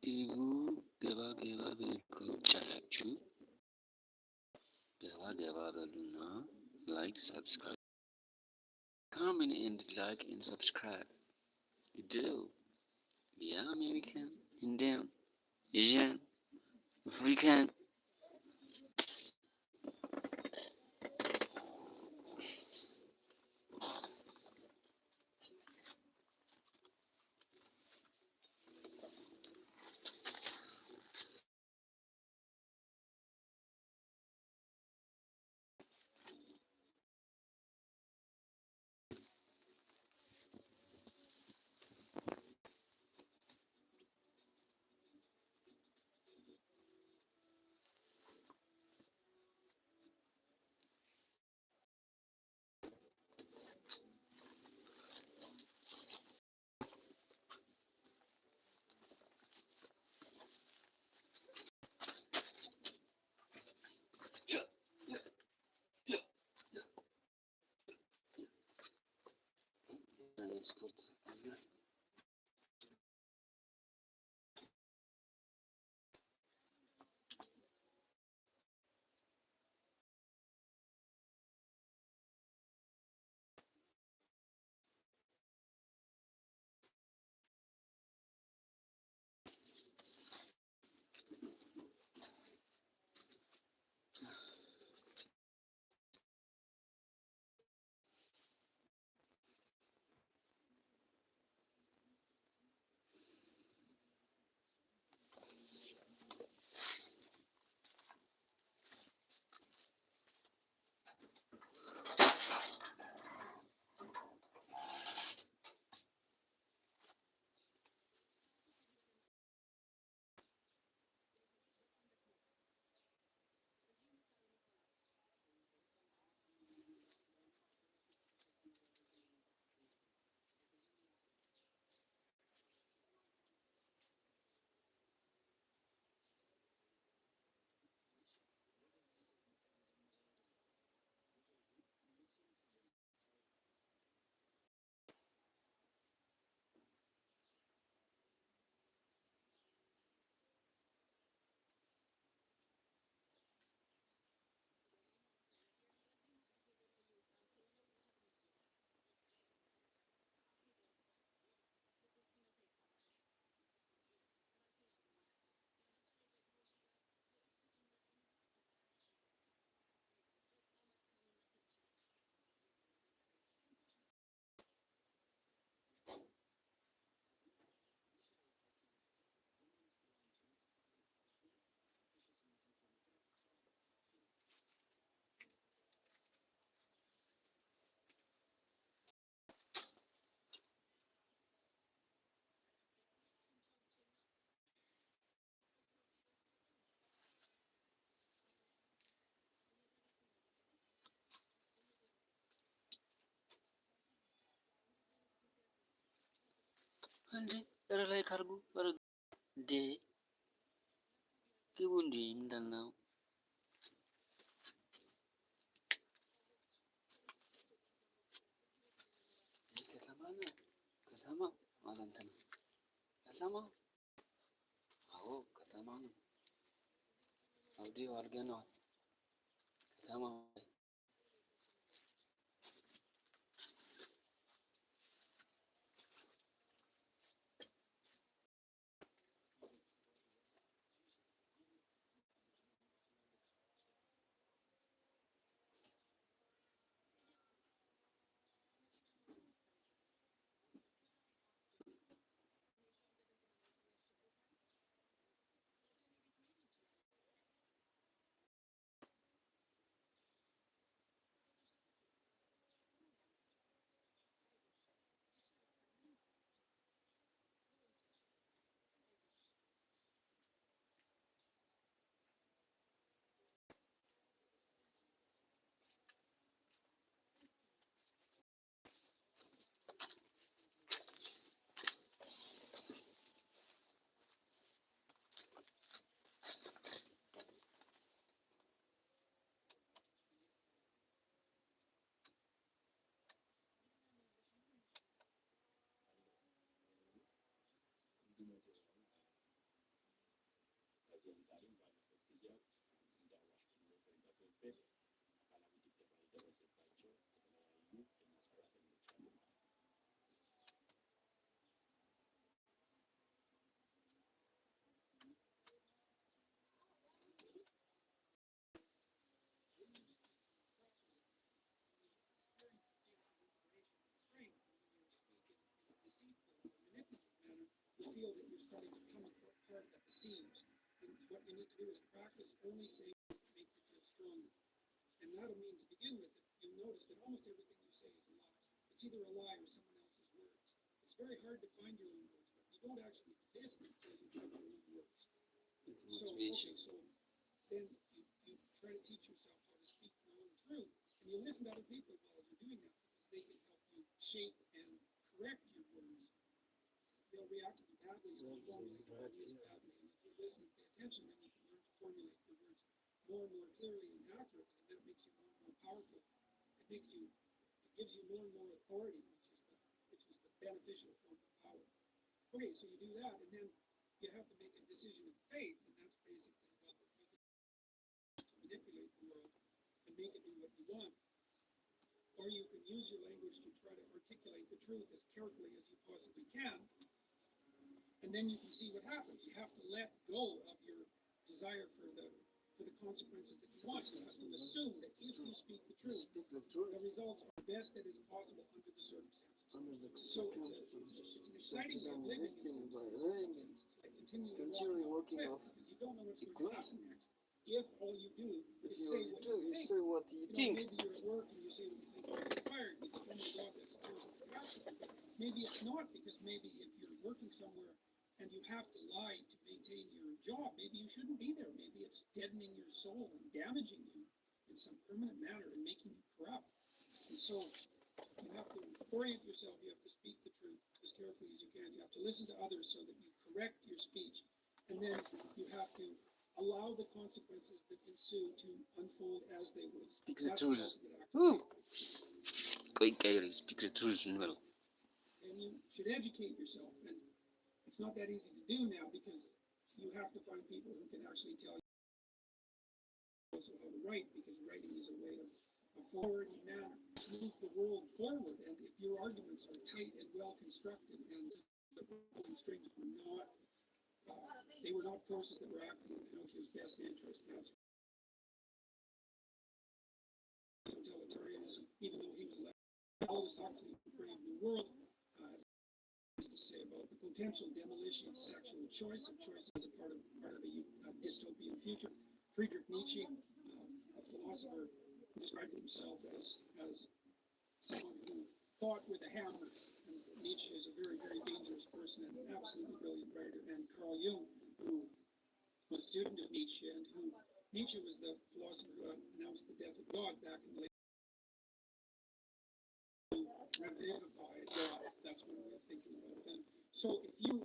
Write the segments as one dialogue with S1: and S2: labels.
S1: Ibu geba belko chalachu. Geba beluna. Like, subscribe, comment, and like and subscribe. You do. Yeah, American, Indian, Asian, African. Ere like argu, ere de, kibundi imdana. Kasama, malantan. Kasama, kasama. Audi organo, kasama.
S2: Feel that you're starting to come apart at the seams. And what you need to do is practice only saying things that make you feel stronger. And that'll mean to begin with, you'll notice that almost everything you say is a lie. It's either a lie or someone else's words. It's very hard to find your own words, but you don't actually exist until you have your own words. So then you try to teach yourself how to speak your own truth. And you listen to other people while you're doing that because they can help you shape and correct your words. They'll react to you badly if you formulate your ideas badly. And if you listen and pay attention, then you can learn to formulate your words more and more clearly and accurately, and that makes you more and more powerful. It gives you more and more authority, which is the beneficial form of power. Okay, so you do that, and then you have to make a decision of faith, and that's basically what you can manipulate the world and make it do what you want. Or you can use your language to try to articulate the truth as carefully as you possibly can. And then you can see what happens. You have to let go of your desire for the consequences that you want. You have to assume that if you speak the truth, the results are best that is possible under the circumstances. So it's an exciting way of living in some sense. It's like continually walking off because you don't know what's going to happen next. If all you do is say what you think. Maybe you're at work and you say what you think you're getting fired. You think, oh my God, that's a terrible catastrophe. Maybe it's not, because maybe if you're working somewhere and you have to lie to maintain your job, maybe you shouldn't be there. Maybe it's deadening your soul and damaging you in some permanent manner and making you corrupt. And so you have to orient yourself. You have to speak the truth as carefully as you can. You have to listen to others so that you correct your speech. And then you have to allow the consequences that ensue to unfold as they would.
S1: Speak the truth. Speak the truth.
S2: And you should educate yourself. And it's not that easy to do now because you have to find people who can actually tell you also how to write, because writing is a way of forward manner to move the world forward. And if your arguments are tight and well constructed, and the pulling strings were not, they were not forces that were acting in Pinocchio's best interest. That's totalitarianism, even though he was elected. All the Huxley Brave New World to say about the potential demolition of sexual choice as a part of a dystopian future. Friedrich Nietzsche, a philosopher, described himself as someone who fought with a hammer. And Nietzsche is a very, very dangerous person and an absolutely brilliant writer. And Carl Jung, who was a student of Nietzsche, and who Nietzsche was the philosopher who announced the death of God back in the late revivify God. That's one way of thinking about it. And so if you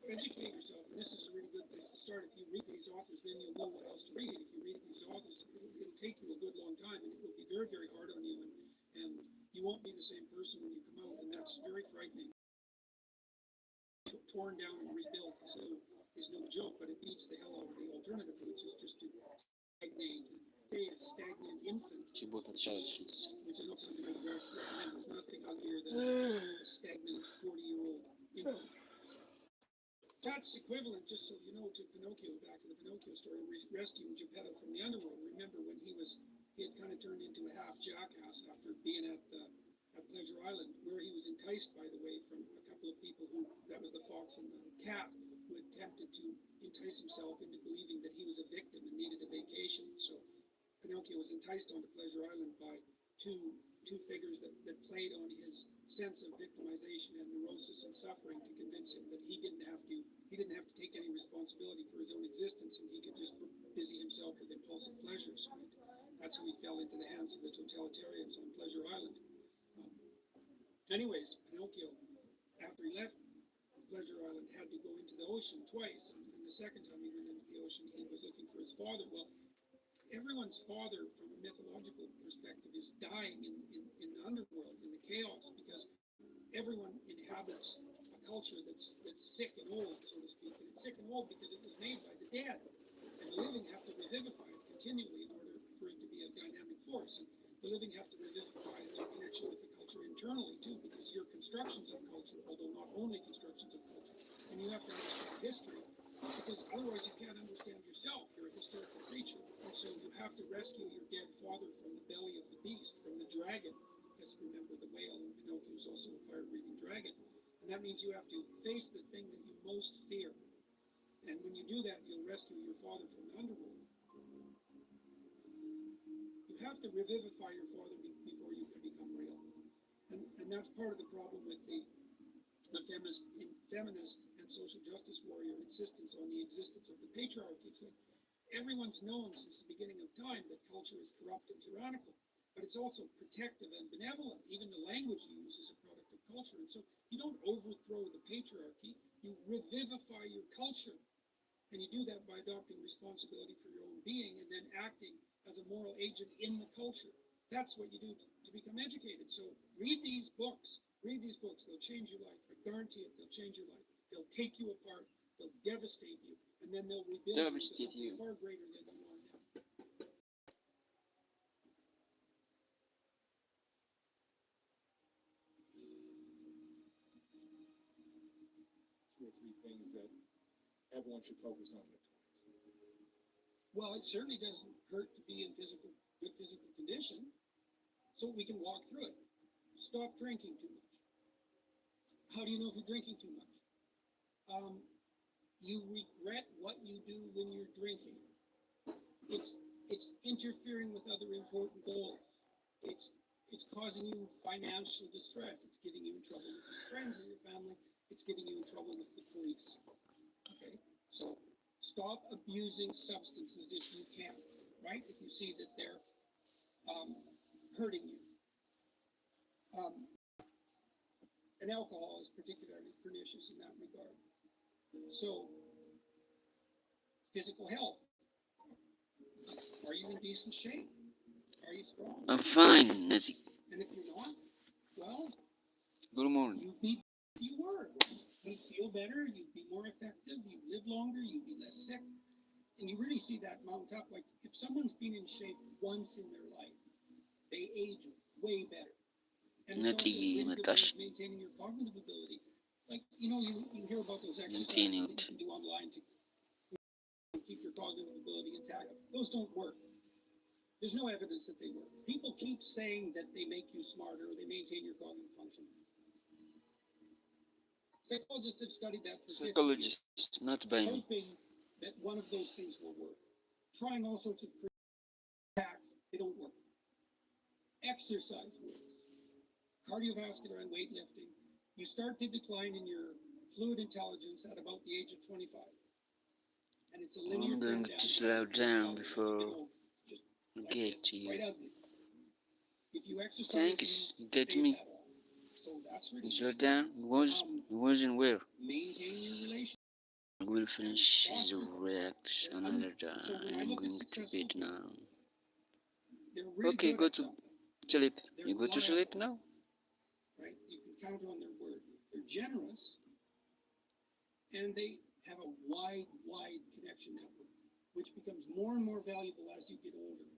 S2: educate yourself, and this is a really good place to start, if you read these authors, then you'll know what else to read. If you read these authors, it'll take you a good long time, and it will be very, very hard on you, and you won't be the same person when you come out, and that's very frightening. Torn down and rebuilt is no joke, but it beats the hell out of the alternative, which is just to stagnate, stay a stagnant infant. Which is not something I would recommend. There's nothing uglier than a stagnant 40-year-old infant. That's equivalent, just so you know, to Pinocchio, back to the Pinocchio story, rescuing Geppetto from the underworld. Remember when he had kind of turned into a half jackass after being at Pleasure Island, where he was enticed, by the way, from a couple of people that was the fox and the cat, who had attempted to entice himself into believing that he was a victim and needed a vacation. So Pinocchio was enticed onto Pleasure Island by two figures that played on his sense of victimization and neurosis and suffering to convince him that he didn't have to take any responsibility for his own existence, and he could just busy himself with impulsive pleasures. That's how he fell into the hands of the totalitarians on Pleasure Island. Anyways, Pinocchio, after he left Pleasure Island, had to go into the ocean twice, and the second time he went into the ocean, he was looking for his father. Well, everyone's father, from a mythological perspective, is dying in the underworld, in the chaos, because everyone inhabits a culture that's sick and old, so to speak. And it's sick and old because it was made by the dead. the living have to revivify it continually in order for it to be a dynamic force. And the living have to revivify their connection with the culture internally too, because you're constructions of culture, although not only constructions of culture. And you have to understand history, because otherwise you can't understand yourself. You're a historical creature. And so you have to rescue your dead father from the belly of the beast, from the dragon. Because remember, the whale in Pinocchio is also a fire-breathing dragon. And that means you have to face the thing that you most fear. And when you do that, you'll rescue your father from the underworld. You have to revivify your father before you can become real. And that's part of the problem with the feminist and social justice warrior insistence on the existence of the patriarchy. It's like everyone's known since the beginning of time that culture is corrupt and tyrannical, but it's also protective and benevolent. Even the language you use is a product of culture. And so you don't overthrow the patriarchy, you revivify your culture. And you do that by adopting responsibility for your own being and then acting as a moral agent in the culture. That's what you do to become educated. So read these books. Read these books. They'll change your life. I guarantee it. They'll change your life. They'll take you apart. They'll devastate you. And then they'll rebuild you into something far greater than you are now.
S3: Two or three things that everyone should focus on in their 20s.
S2: Well, it certainly doesn't hurt to be in good physical condition, so we can walk through it. Stop drinking too much. How do you know if you're drinking too much? You regret what you do when you're drinking. It's interfering with other important goals. It's causing you financial distress. It's getting you in trouble with your friends and your family. It's getting you in trouble with the police. Okay, so stop abusing substances if you can, right? If you see that they're hurting you. And alcohol is particularly pernicious in that regard. So, physical health. Are you in decent shape? Are you strong?
S1: I'm fine, Nazi.
S2: And if you're not, well,
S1: Good morning.
S2: you'd be you were. You'd feel better, you'd be more effective, you'd live longer, you'd be less sick. And you really see that mount up. Like, if someone's been in shape once in their life, they age way better. And it's also a really good way of maintaining your cognitive ability. Like, you know, you hear about those exercises that you can do online to keep your cognitive ability intact. Those don't work. There's no evidence that they work. People keep saying that they make you smarter or they maintain your cognitive function. Psychologists have studied that for 50 years,
S1: not by me.
S2: hoping that one of those things will work. Trying all sorts of attacks, they don't work. Exercise works. Cardiovascular and weightlifting. You start to decline in your fluid intelligence at about the age of 25. And it's a linear
S1: I'm going to slow down before I get to you.
S2: Quite ugly. If you exercise,
S1: Thanks, you get me.
S2: So that's really
S1: You slow down? It wasn't where?
S2: maintain your relationship.
S1: We'll finish the reacts another time. I'm going to bed now.
S2: Really
S1: okay, go to sleep. You go to sleep now?
S2: Right? You can count on their word. They're generous, and they have a wide connection network, which becomes more and more valuable as you get older.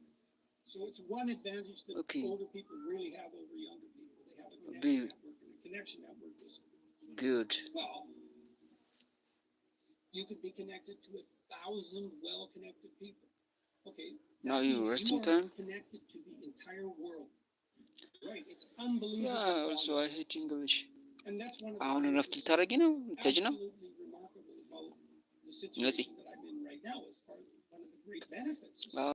S2: So it's one advantage that older people really have over younger people. They have a connection network, and a connection network is
S1: good.
S2: Well, you could be connected to 1,000 well-connected people. Okay.
S1: Now you're resting time?
S2: Connected to the entire world. Right. It's unbelievable.
S1: Yeah, also I hate English.
S2: And that's one of
S1: I want to target you know,
S2: absolutely remarkable about the situation that I'm in right now as part of one of the great benefits. I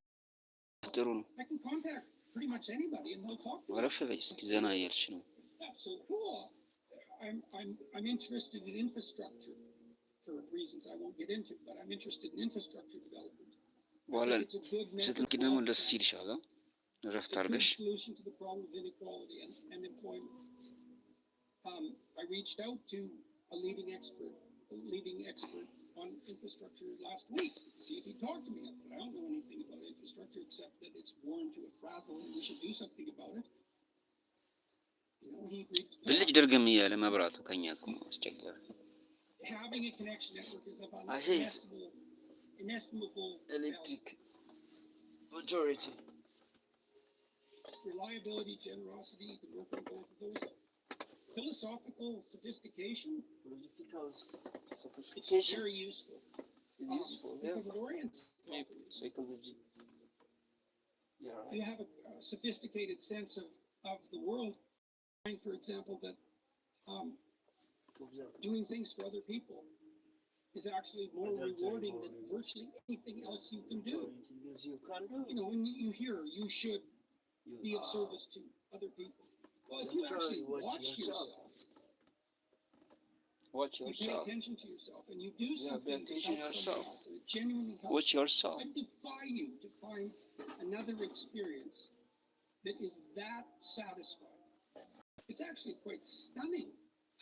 S2: can contact pretty much anybody and they'll talk to me. That's so cool. I'm interested in infrastructure for reasons I won't get into, but I'm interested in infrastructure development. It's a good solution to the problem of inequality and employment. I reached out to a leading expert on infrastructure last week, see if he'd talk to me. I said, I don't know anything about infrastructure except that it's worn to a frazzle and we should do something about it. You know, he agreed to having a connection network is of unestimable inestimable value.
S1: Electric authority.
S2: Reliability, generosity, you can work on both of those. Philosophical sophistication, it's
S1: Sophistication
S2: very useful.
S1: is useful. Yeah.
S2: Because it orients you.
S1: Psychology. Yeah.
S2: You have a sophisticated sense of the world. Find, for example, that doing things for other people is actually more rewarding than virtually anything else you can do. You know, when you hear you should be of service to other people. Well, if you actually watch yourself, you pay attention to yourself, and you do something to help someone else, and it genuinely helps.
S1: Watch yourself.
S2: I defy you to find another experience that is that satisfying. It's actually quite stunning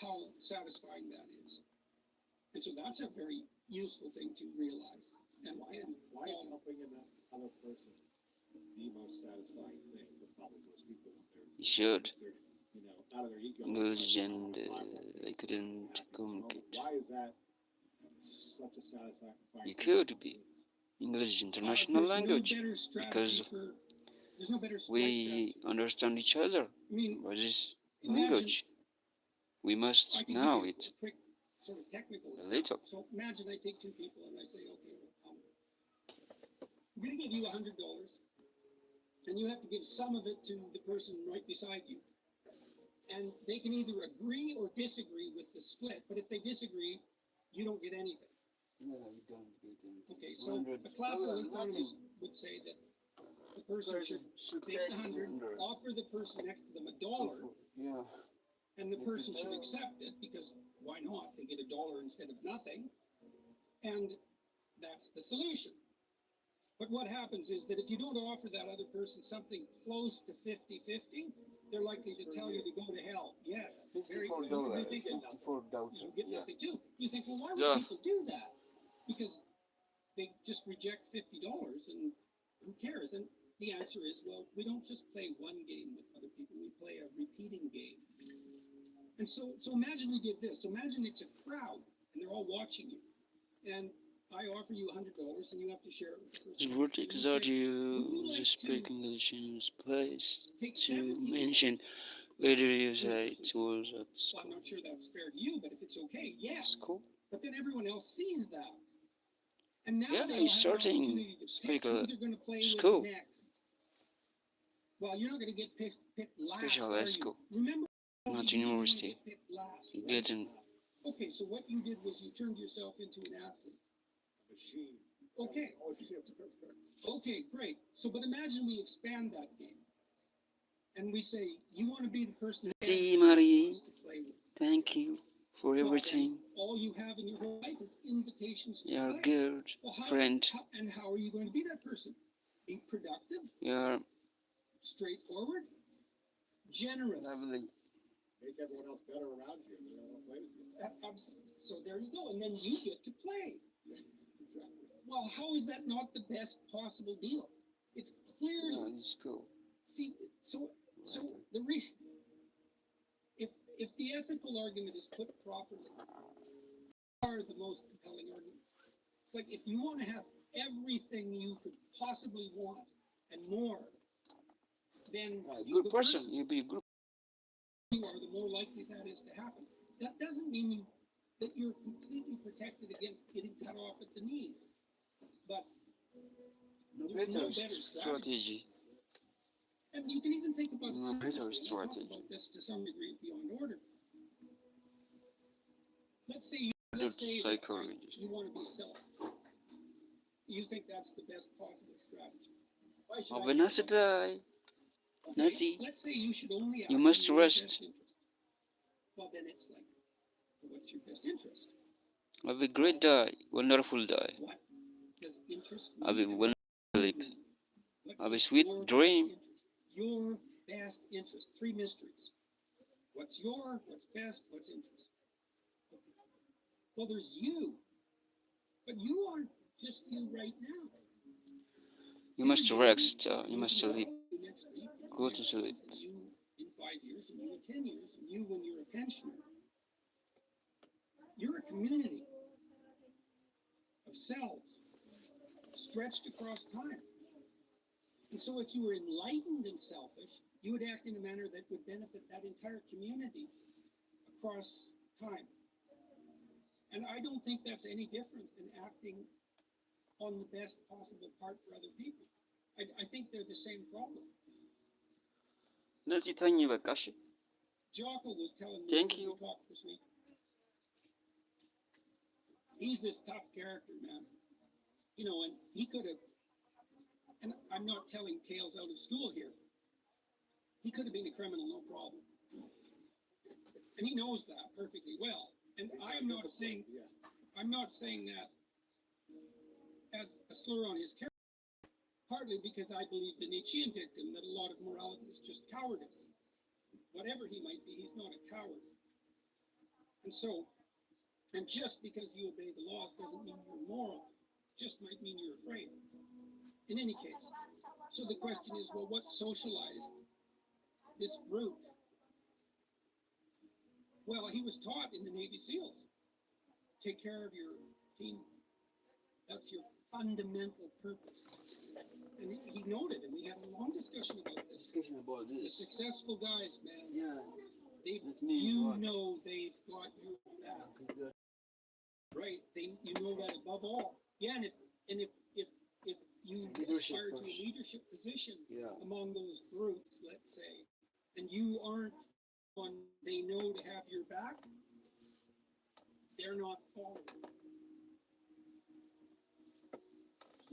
S2: how satisfying that is. And so that's a very useful thing to realize. And
S3: why is helping another person the most satisfying thing for probably most people?
S1: You should.
S3: You know, out of their ego.
S1: English and I couldn't communicate.
S3: Why is that such a satisfying?
S1: You could be. English is international language because we understand each other by this language. We must know it
S2: sort of technical
S1: a little.
S2: So imagine I take two people and I say, okay, I'm going to give you $100, and you have to give some of it to the person right beside you. And they can either agree or disagree with the split, but if they disagree, you don't get anything.
S1: No, you don't get anything.
S2: Okay, so a classical economist would say that the person should take the 100, offer the person next to them $1,
S1: yeah,
S2: and the person should accept it because why not? They get $1 instead of nothing, and that's the solution. But what happens is that if you don't offer that other person something close to 50-50, they're likely to tell you to go to hell. Yes, very good. You think you get nothing too. You think, well, why would people do that? Because they just reject $50 and who cares? And the answer is, well, we don't just play one game with other people, we play a repeating game. And so imagine we did this. So imagine it's a crowd and they're all watching you. And I offer you $100 and you have to share it with the person.
S1: What exactly you speak English in this place to mention whether you say it was at school?
S2: Well, I'm not sure that's fair to you, but if it's okay, yes.
S1: School?
S2: But then everyone else sees that. And now
S1: Yeah,
S2: they'll
S1: he's
S2: have an
S1: starting
S2: opportunity to
S1: speak
S2: pick who they're going to play
S1: school.
S2: with next. Well, you're not going to get picked last,
S1: Special
S2: are you?
S1: school.
S2: Remember,
S1: Not
S2: you didn't
S1: university.
S2: get picked last,
S1: You
S2: right?
S1: getting
S2: Okay, so what you did was you turned yourself into an athlete.
S3: Machine.
S2: Okay. Okay, great. So, but imagine we expand that game. And we say, you want to be the person that
S1: See, Marie,
S2: wants to play with.
S1: thank you for everything.
S2: All you have in your whole life is invitations to
S1: You're
S2: play.
S1: good
S2: Well,
S1: friend.
S2: And how are you going to be that person? Be productive,
S1: You're straightforward,
S2: generous.
S1: lovely.
S3: Make everyone else better around you and they don't want to play with you.
S2: Absolutely. So there you go. And then you get to play. Well, how is that not the best possible deal? It's clearly.
S1: Yeah, it's cool.
S2: See, so the reason, if the ethical argument is put properly, are the most compelling argument. It's like if you want to have everything you could possibly want and more, then
S1: Good person. You be a good.
S2: you are, the more likely that is to happen. That doesn't mean that you're completely protected against getting cut off at the knees. But there's no better strategy. And you can even think about this to some degree beyond order. Let's say you want to be self. You think that's the best possible strategy. Why should let's say you should only
S1: you must rest.
S2: Well, then it's like, what's your best interest?
S1: Have a great day, wonderful day.
S2: What does interest mean?
S1: Have a wonderful sleep. Have a sweet dream.
S2: Your best interest. Three mysteries. What's best, what's interest? Well, there's you. But you aren't just you right now.
S1: You must rest, you must sleep. Go to sleep.
S2: You in 5 years, and you in 10 years, and you when you're a pensioner. You're a community of selves. stretched across time. And so if you were enlightened and selfish, you would act in a manner that would benefit that entire community across time. And I don't think that's any different than acting on the best possible part for other people. I think they're the same problem.
S1: Nazitanyi Bakashi.
S2: Jocko was telling me
S1: Thank
S2: when
S1: you.
S2: we talked this week. He's this tough character, man. You know, and he could have, and I'm not telling tales out of school here, he could have been a criminal, no problem. And he knows that perfectly well. And I'm not saying that as a slur on his character, partly because I believe the Nietzschean dictum that a lot of morality is just cowardice. Whatever he might be, he's not a coward. And so, and just because you obey the laws doesn't mean you're moral. Just might mean you're afraid. In any case, so the question is, well, what socialized this brute? Well, he was taught in the Navy SEALs. Take care of your team. That's your fundamental purpose. And he noted, and we had a long discussion about this. The successful guys, man.
S1: Yeah.
S2: That's me. You know they've got your back. Right. You know that above all. Yeah, and if you aspire to a leadership position among those groups, let's say, and you aren't one they know to have your back, they're not following.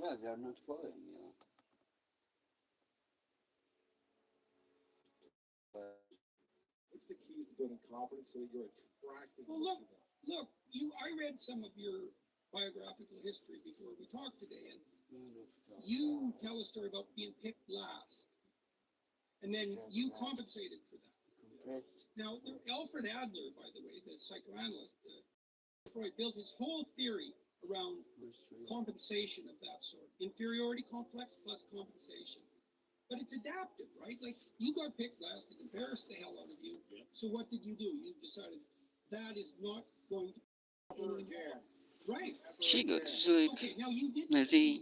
S1: Yeah, they are not following,
S3: What's the keys to building confidence so that you're attracting?
S2: Well, look, I read some of your biographical history before we talked today, and you tell a story about being picked last, and then you compensated for that. Now, Alfred Adler, by the way, the psychoanalyst, Freud built his whole theory around compensation of that sort. Inferiority complex plus compensation. But it's adaptive, right? Like, you got picked last, it embarrassed the hell out of you. Yeah. So what did you do? You decided that is not going to happen again. Right.
S1: She got to sleep.
S2: Okay, now you did
S1: Lizzie,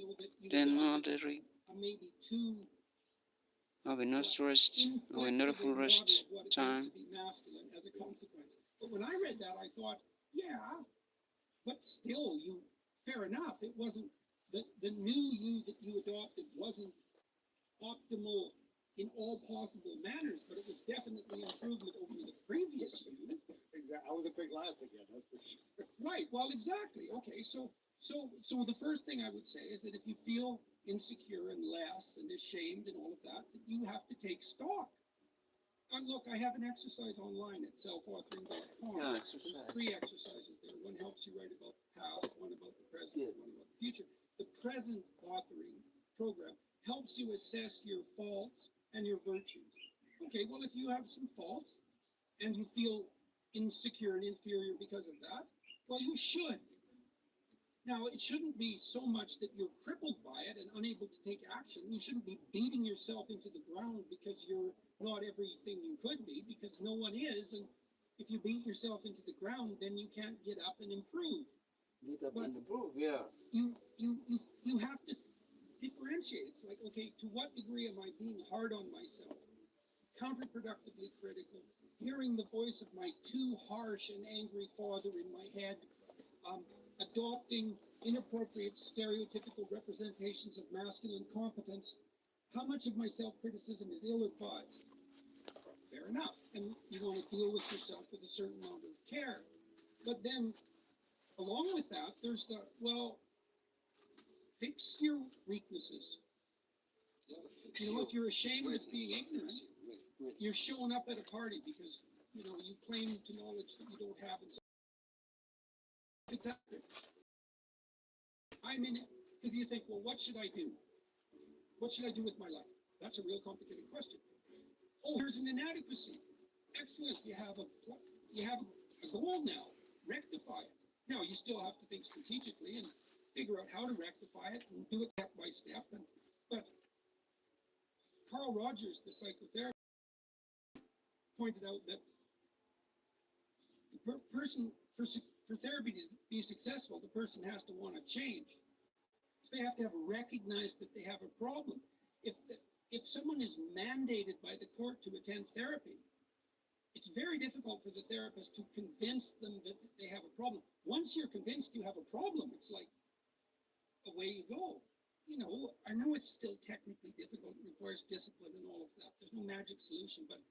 S1: then
S2: not
S1: Audrey.
S2: maybe too
S1: Have enough rest, have enough rest time.
S2: to be masculine as a consequence. But when I read that, I thought, yeah, but still, fair enough. It wasn't the new you that you adopted wasn't optimal in all possible manners, but it was definitely an improvement over the previous you.
S3: Exactly. I was a big last again, that's for sure.
S2: Right. Well, exactly. Okay. So the first thing I would say is that if you feel insecure and less and ashamed and all of that, that you have to take stock. Look, I have an exercise online at selfauthoring.com.
S1: Yeah,
S2: There's 3 exercises there. One helps you write about the past, one about the present, one about the future. The present authoring program helps you assess your faults and your virtues. Okay, well, if you have some faults and you feel insecure and inferior because of that, well, you should. Now, it shouldn't be so much that you're crippled by it and unable to take action. You shouldn't be beating yourself into the ground because you're not everything you could be, because no one is. And if you beat yourself into the ground, then you can't get up and improve.
S1: Get up and improve, yeah.
S2: You have to differentiate. It's like, okay, to what degree am I being hard on myself, counterproductively critical, hearing the voice of my too harsh and angry father in my head, adopting inappropriate stereotypical representations of masculine competence? How much of my self-criticism is ill-advised? Fair enough. And you want to deal with yourself with a certain amount of care. But then, along with that, there's fix your weaknesses. You know, if you're ashamed of being ignorant, you're showing up at a party because, you claim to knowledge that you don't have. And so exactly. I'm in it because you think, well, what should I do? What should I do with my life? That's a real complicated question. Oh, here's an inadequacy. Excellent. You have a goal now. Rectify it. Now, you still have to think strategically and figure out how to rectify it and do it step by step. But Carl Rogers, the psychotherapist, pointed out that the person, for therapy to be successful, the person has to want to change. So they have to have recognized that they have a problem. If someone is mandated by the court to attend therapy, it's very difficult for the therapist to convince them that they have a problem. Once you're convinced you have a problem, it's like, away you go. You know, I know it's still technically difficult, it requires discipline and all of that. There's no magic solution, but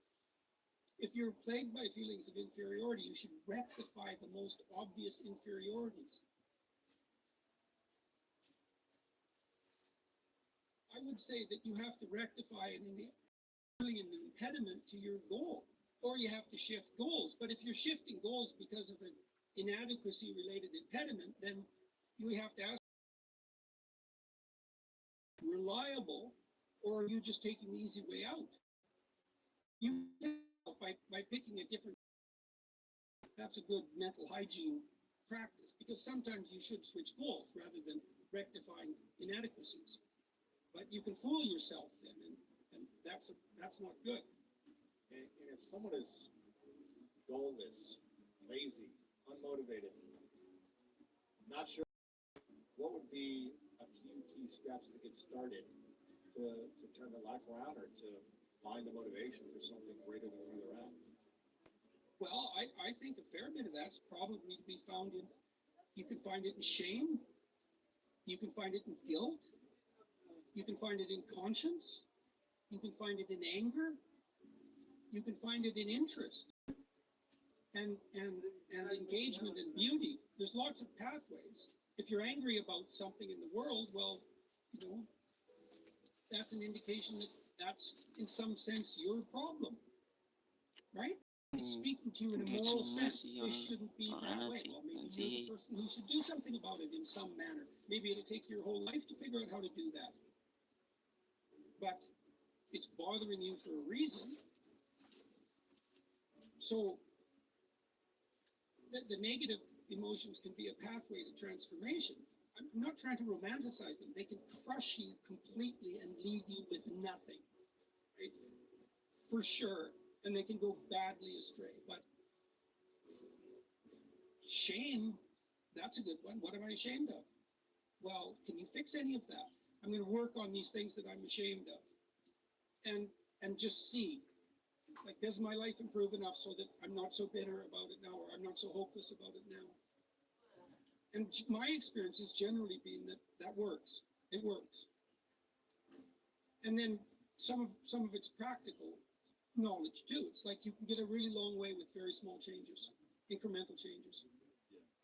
S2: if you're plagued by feelings of inferiority, you should rectify the most obvious inferiorities. I would say that you have to rectify an impediment to your goal, or you have to shift goals. But if you're shifting goals because of an inadequacy-related impediment, then you have to ask, reliable, or are you just taking the easy way out? You by picking a different, that's a good mental hygiene practice, because sometimes you should switch goals rather than rectifying inadequacies. But you can fool yourself then, and that's not good.
S3: And if someone is goalless, lazy, unmotivated, not sure, what would be a few key steps to get started to turn their life around or to find the motivation for something greater than where they're at?
S2: Well, I think a fair bit of that's probably to be found in, you can find it in shame, you can find it in guilt, you can find it in conscience, you can find it in anger, you can find it in interest and engagement and beauty. There's lots of pathways. If you're angry about something in the world, well, you know, that's an indication that that's in some sense your problem, right? It's speaking to you in a moral sense. This shouldn't be that way. Well, maybe you're the person who should do something about it in some manner. Maybe it'll take your whole life to figure out how to do that. But it's bothering you for a reason. So the negative emotions can be a pathway to transformation. I'm not trying to romanticize them. They can crush you completely and leave you with nothing, right? For sure. And they can go badly astray. But shame, that's a good one. What am I ashamed of? Well, can you fix any of that? I'm going to work on these things that I'm ashamed of. And just see, like, does my life improve enough so that I'm not so bitter about it now, or I'm not so hopeless about it now? And my experience has generally been that works. It works. And then some of it's practical knowledge too. It's like you can get a really long way with very small changes, incremental changes,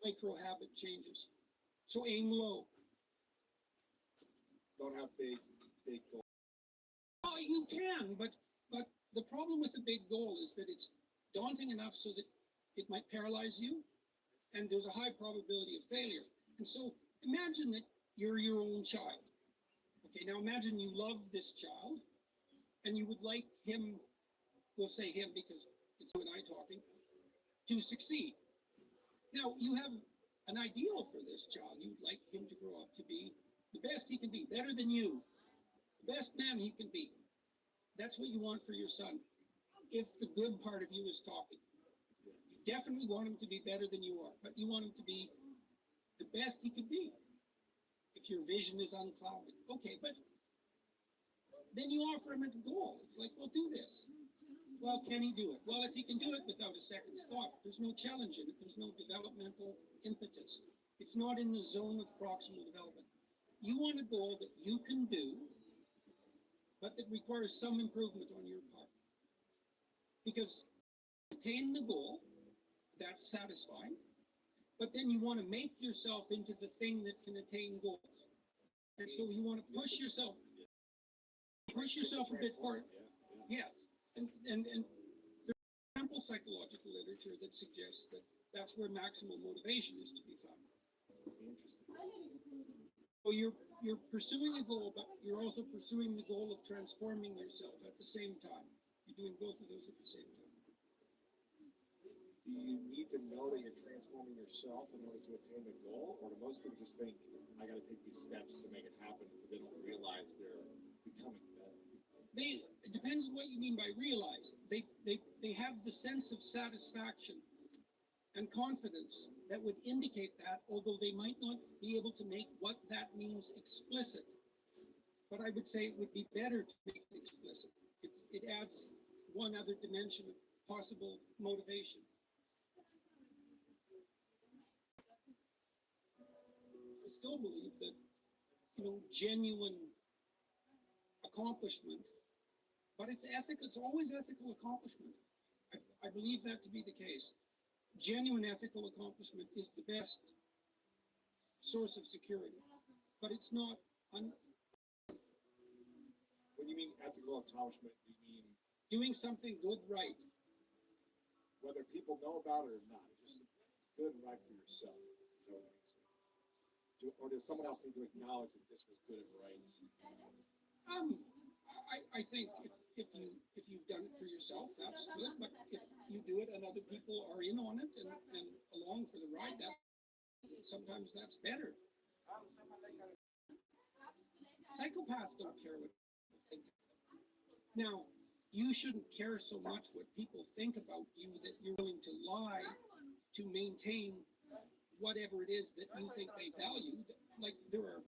S2: micro habit changes. So aim low.
S3: Don't have big goals.
S2: Oh, you can, but the problem with a big goal is that it's daunting enough so that it might paralyze you, and there's a high probability of failure. And so imagine that you're your own child. Okay, now imagine you love this child, and you would like him, we'll say him because it's you and I talking, to succeed. Now, you have an ideal for this child. You'd like him to grow up to be the best he can be, better than you, the best man he can be. That's what you want for your son, if the good part of you is talking. You definitely want him to be better than you are, but you want him to be the best he could be, if your vision is unclouded. Okay, but then you offer him a goal. It's like, well, do this. Well, can he do it? Well, if he can do it without a second thought, there's no challenge in it. There's no developmental impetus. It's not in the zone of proximal development. You want a goal that you can do, but that requires some improvement on your part. Because attain the goal, that's satisfying, but then you want to make yourself into the thing that can attain goals. And so you want to push yourself a bit further. Yes. And there's ample psychological literature that suggests that that's where maximal motivation is to be found. So you're pursuing a goal, but you're also pursuing the goal of transforming yourself at the same time. You're doing both of those at the same time.
S3: Do you need to know that you're transforming yourself in order to attain the goal? Or do most people just think, I got to take these steps to make it happen, but they don't realize they're becoming better?
S2: It depends on what you mean by realize. They have the sense of satisfaction and confidence that would indicate that, although they might not be able to make what that means explicit. But I would say it would be better to make it explicit. It adds one other dimension of possible motivation. I still believe that, genuine accomplishment, but it's ethical. It's always ethical accomplishment. I believe that to be the case. Genuine ethical accomplishment is the best source of security, but it's not. When
S3: you mean ethical accomplishment, you mean
S2: doing something good, right?
S3: Whether people know about it or not, just good and right for yourself. So, or does someone else need to acknowledge that this was good and right?
S2: I think if you've done it for yourself, that's good. But if you do it and other people are in on it and along for the ride, sometimes that's better. Psychopaths don't care what people think. Now, you shouldn't care so much what people think about you that you're willing to lie to maintain whatever it is that you think they value. Like there are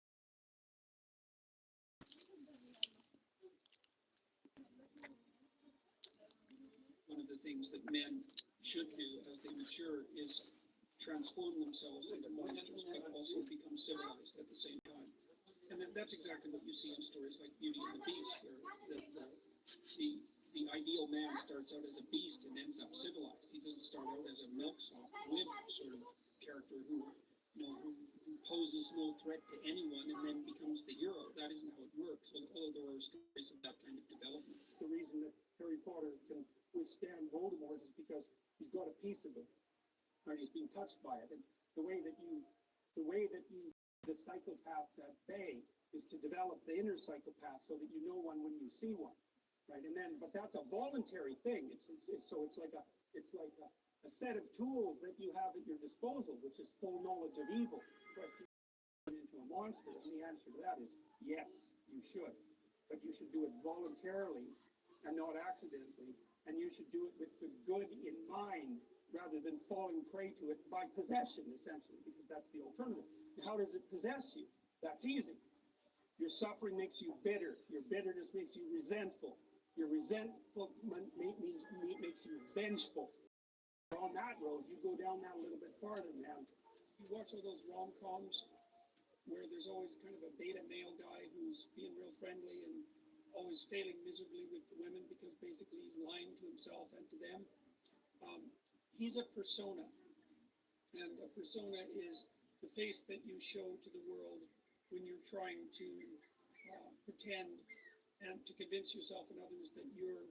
S2: one of the things that men should do as they mature is transform themselves into monsters, but also become civilized at the same time. And that's exactly what you see in stories like Beauty and the Beast, where the ideal man starts out as a beast and ends up civilized. He doesn't start out as a milksop, wimp sort of character who poses no threat to anyone and then becomes the hero. That isn't how it works. Although there are stories of that kind of development.
S4: The reason that Harry Potter can withstand Voldemort is because he's got a piece of it, right? He's being touched by it. And the way that you the psychopath at bay is to develop the inner psychopath so that you know one when you see one, right? And then, but that's a voluntary thing. It's like a set of tools that you have at your disposal, which is full knowledge of evil. Question into a monster, and the answer to that is yes, you should, but you should do it voluntarily and not accidentally, and you should do it with the good in mind rather than falling prey to it by possession, essentially, because that's the alternative. How does it possess you? That's easy. Your suffering makes you bitter. Your bitterness makes you resentful. Your resentful makes you vengeful. On that road, you go down that a little bit farther, man.
S2: You watch all those rom-coms where there's always kind of a beta male guy who's being real friendly and always failing miserably with the women because basically he's lying to himself and to them. He's a persona, and a persona is the face that you show to the world when you're trying to pretend and to convince yourself and others that you're,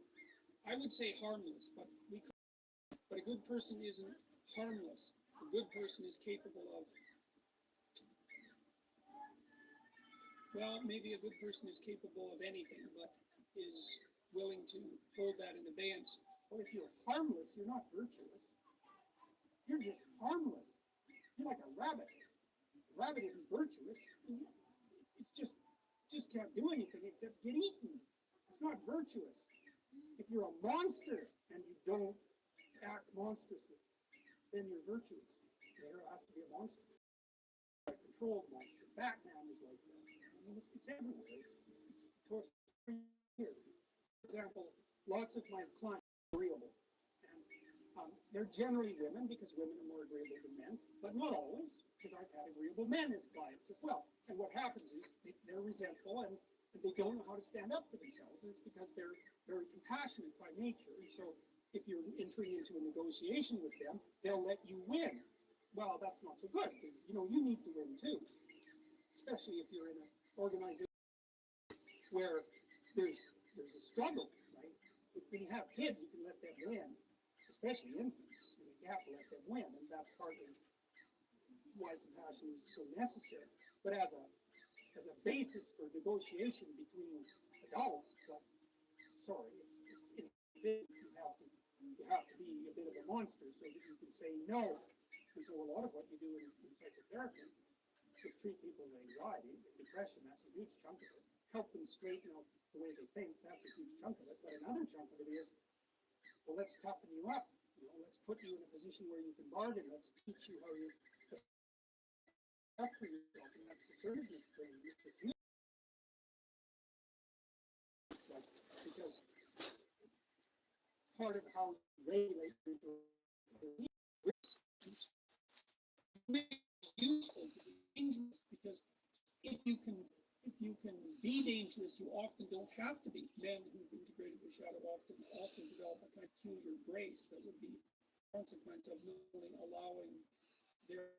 S2: I would say, harmless, but a good person isn't harmless. A good person is capable of, well, maybe a good person is capable of anything, but is willing to hold that in abeyance.
S4: Well, if you're harmless, you're not virtuous. You're just harmless. You're like a rabbit. A rabbit isn't virtuous. It's just can't do anything except get eaten. It's not virtuous. If you're a monster and you don't act monstrously, then you're virtuous. There has to be a monster. A controlled monster. Batman is like that. I mean, it's everywhere. It's here. For example, lots of my clients are agreeable. And they're generally women because women are more agreeable than men, but not always, because I've had agreeable men as clients as well. And what happens is they're resentful and they don't know how to stand up for themselves. And it's because they're very compassionate by nature. And so if you're entering into a negotiation with them, they'll let you win. Well, that's not so good because, you need to win too, especially if you're in an organization where there's a struggle, right? When you have kids, you can let them win, especially infants. You have to let them win, and that's partly why compassion is so necessary. But as a basis for negotiation between adults, it's like, you have to be a bit of a monster so that you can say no. And so a lot of what you do in psychotherapy is treat people's anxiety, depression. That's a huge chunk of it. Help them straighten out the way they think. That's a huge chunk of it. But another chunk of it is, well, let's toughen you up. let's put you in a position where you can bargain. Let's teach you how you up for yourself, and that's assertiveness training. It's like, because part of how you regulate useful to be dangerous, because if you can be dangerous, you often don't have to be. Men who've integrated the shadow often develop a kind of peculiar grace that would be a consequence of allowing their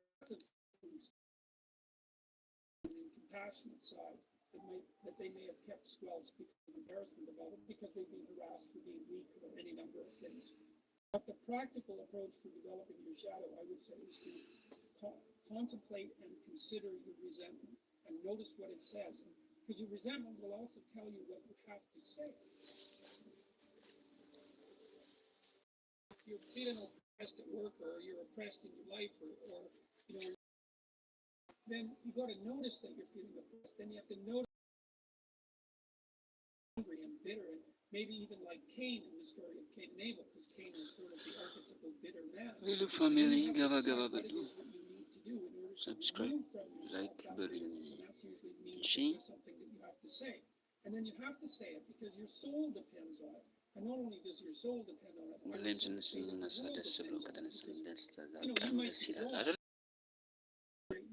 S4: compassionate side that they may have kept squelched because of embarrassment about it, because they've been harassed for being weak or any number of things. But the practical approach for developing your shadow, I would say, is to contemplate and consider your resentment and notice what it says. Because your resentment will also tell you what you have to say. If you're feeling oppressed at work, or you're oppressed in your life, or then you got to notice that you're feeling oppressed. Then you have to notice angry and bitter, and maybe even like Cain in the story of Cain and Abel, because Cain is sort of the archetypal bitter man.
S1: Hello family, Gava Gava Badu.
S4: Do
S1: Subscribe, like, bell, share.
S4: something that you have to say, and then you have to say it because your soul depends on it. And not only does your soul depend on it,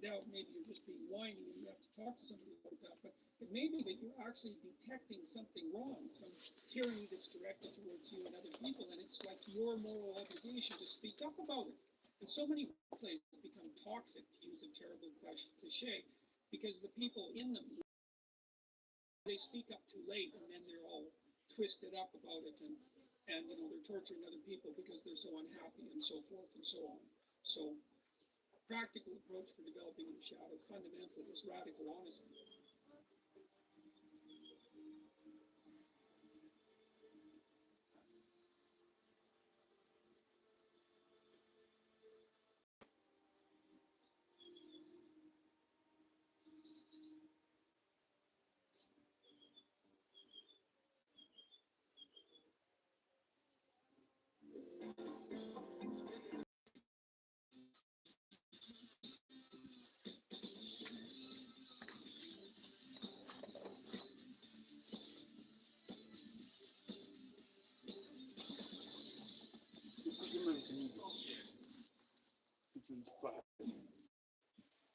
S4: doubt maybe you're just being whiny and you have to talk to somebody about that, but it may be that you're actually detecting something wrong, some tyranny that's directed towards you and other people, and it's like your moral obligation to speak up about it. And so many places become toxic, to use a terrible cliche, because the people in them, they speak up too late, and then they're all twisted up about it, and they're torturing other people because they're so unhappy, and so forth and so on. So practical approach for developing your shadow fundamentally is radical honesty.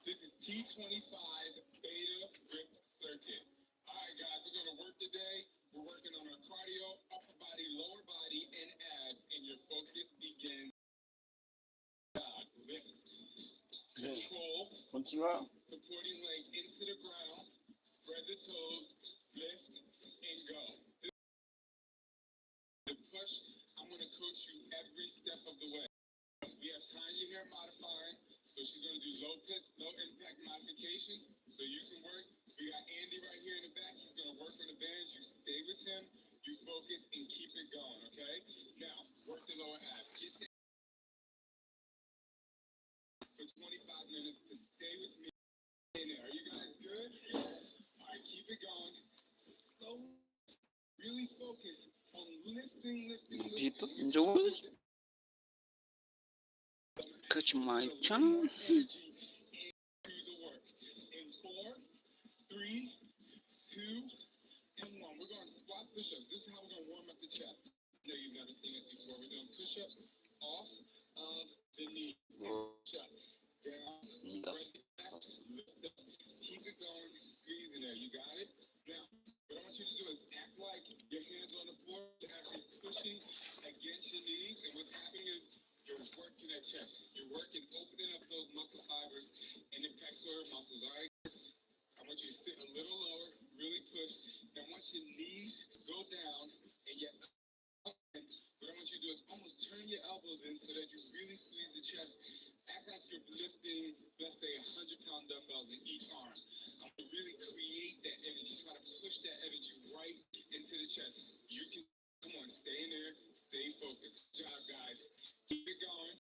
S5: This is T25 Beta Ripped Circuit. Alright guys, we're going to work today. We're working on our cardio, upper body, lower body, and abs, and your focus begins. Lift. Control. Supporting leg into the ground. Spread the toes. Lift and go. The push, I'm going to coach you every step of the way. We have Tanya here modifying, so she's going to do low impact modifications, so you can work. We got Andy right here in the back. He's going to work on the bands. You stay with him, you focus, and keep it going, okay? Now, work the lower abs. Get that for 25 minutes to stay with me in there. Are you guys good? All right, keep it going. So, really focus on lifting.
S1: People enjoy. Catch my channel.
S5: In 4, 3, 2, and 1. We're going to squat push-ups. This is how we're going to warm up the chest. I know you've never seen this before. We're doing push-ups off of the knee. Push-ups. Down. Press it back. Lift up. Keep it going. Squeeze in there. You got it? Now, what I want you to do is act like your hands on the floor. You're actually pushing against your knees. And what's happening is you're working that chest. You're working, opening up those muscle fibers and the pectoral muscles. All right? I want you to sit a little lower, really push. Now, once your knees go down and your elbows, what I want you to do is almost turn your elbows in so that you really squeeze the chest. Act like you're lifting, let's say, 100-pound dumbbells in each arm. I want to really create that energy. Try to push that energy right into the chest. You can, come on, stay in there, stay focused. Good job, guys. Keep it going.